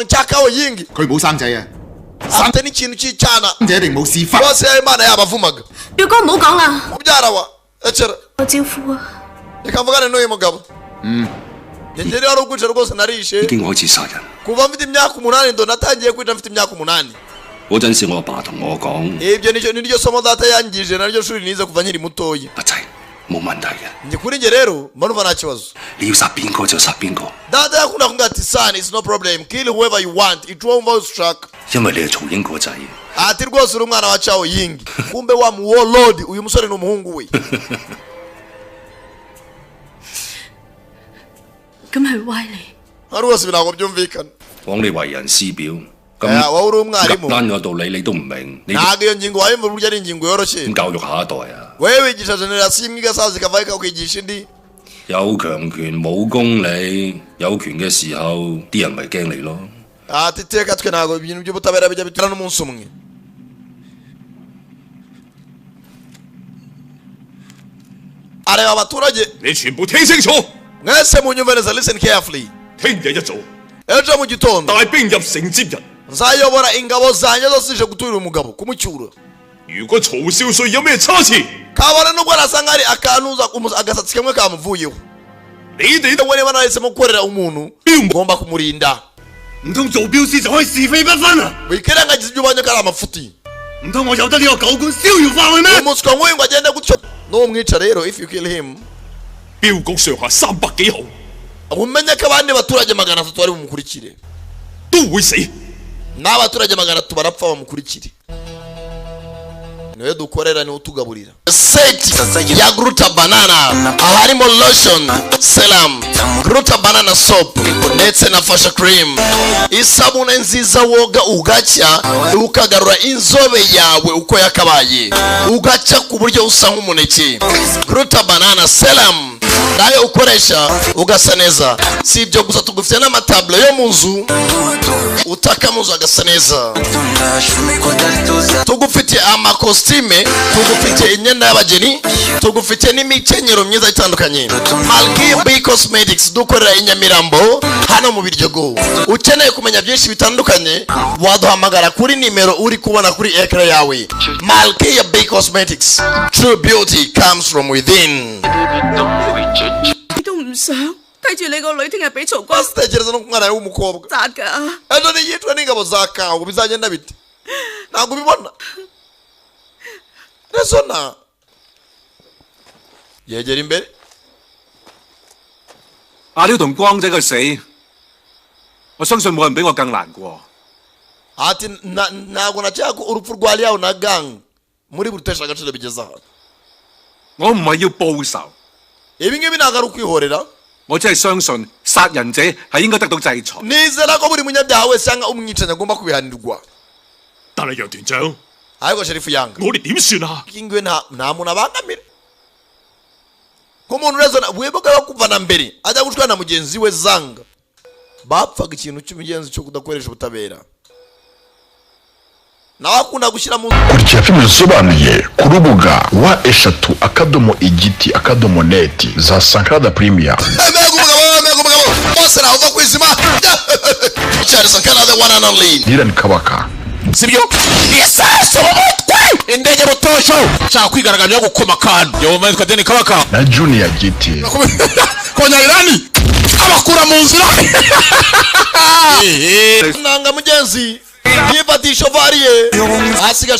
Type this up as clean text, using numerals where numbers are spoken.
ncyakaho yingi 佢冇生仔啊， afite n'ikintu cy'icyana 生仔一定冇屎忽。 bose Imana yabavumaga 表哥唔好講啦， mubyara wa ecera 我招呼啊。 reka mvugane n'uyu mugabo njye rero ukwica rwose narishe 已經開始殺人。 kuva mfite imyaka 8 ndo natangiye kwica mfite imyaka 8 嗰陣時我阿爸同我講， ibyo niryo somo data yangije naryo shuri nize kuva nkiri mutoya 阿仔冇問題嘅， njye kuri njye rero mba numva nta kibazo 你要殺邊個就殺邊個， data yakunda kumbwira ati son it's no problem kill whoever you want it won't voice track 因為你係曹英個仔。 ati rwose uri umwana wa Chao Ying kumbe wa mu warlord uyu musore ni umuhungu we 咁係歪你。 hari rwose ibintu byumvikana 講你為人師表， wowe uri umwarimu 單個道理你都唔明，你 ntabwo iyo ngingo wayumva burya ari ingingo yoroshye 點教育下一代啊？ wewe wigisha generasiyo imwe igasaza ikavaho ikakwigisha indi 有強權冇公理，有權嘅時候啲人咪驚你咯。 ati iteka twe ntabwo ibintu by'ubutabera bijya bitera n'umunsi umwe areba abaturage 你全部聽清楚， mwese munyumve neza listen carefully 聽日一早 ejo mu gitondo 帶兵入城接人。 nzayobora ingabo zanjye zose zije guturira umugabo kumucyura 如果曹少帥有咩差池， kabona nubwo arasa nk'ari akantuza agasatsi kamwe kamuvuyeho 你哋 we niba nahisemo gukorera umuntu ngomba kumurinda 唔通做標師就可以是非不分啊？ wikirengagiza ibyo ubonye ko ari amafuti 唔通我由得呢個狗官逍遙化去咩？ umuswa nk'uyu ngo agende gutyo n'umwica rero if you kill him 標局上下300幾號 umenye ko abandi baturage 300 bari bumukurikire 都會死。 n'abaturage 300 barapfa bamukurikire niwe dukorera niwe utugaburira seti ya Gruta banana aharimo lotion serum Gruta banana soap ndetse na fasha cream isabune nziza woga ugacya ukagarura inzobe yawe uko yakabaye ugacya ku buryo usa nk'umuneke Gruta banana serum nayo ukoresha ugasa neza si ibyo gusa tugufite n'amatable yo mu nzu utaka mu nzu agasa neza tugufite amakositime tugufite imyenda y'abageni tugufite n'imikenyero myiza itandukanye Malkia B Cosmetics dukorera i Nyamirambo hano mu Biryogo ukeneye kumenya byinshi bitandukanye waduhamagara kuri nimero uri kubona kuri ekran yawe Malkia B Cosmetics true beauty comes from within 你都唔想睇住你個女聽日俾曹軍 basitekereza no kumwana w'umukobwa 殺㗎。 ejo niyitwa n'ingabo za kawo bizagenda bite ntabwo ubibona resona yegera imbere 阿廖同光仔嘅死，我相信冇人比我更難過。 ati ntabwo nashaka ko urupfu rwa Liao na gang muri burutesha agaciro bigeze aha 我唔係要報仇， ibi ngibi ntabwo ari ukwihorera 我只係相信殺人者係應該得到制裁。 nizera ko buri munyabyaha wese cyangwa umwicanyi agomba kubihanirwa 但係楊團長， ariko sherifu yanga 我哋點算啊？ ingwe nta muntu abangamira nk'umuntu urezona wibuka kuva na mbere ajya gushwana na mugenzi we zanga bapfaga ikintu cy'umugenzi cyo kudakoresha ubutabera nawe akunda gushyira mu kurikira filime zisobanuye ku rubuga wa eshatu akadomo igiti akadomo neti za Sankara Premier. mega umugabo bose naho uva kwizima cyane Sankara the one and only Dylan Kabaka. sibyo yesaso mutwe indege rutosho cyangwa kwigaragambya gukoma kantu yo mwe twadeni Kabaka na Junior GT. konya irani abakura mu nzira nanga mugenzi yifatisha variye asiga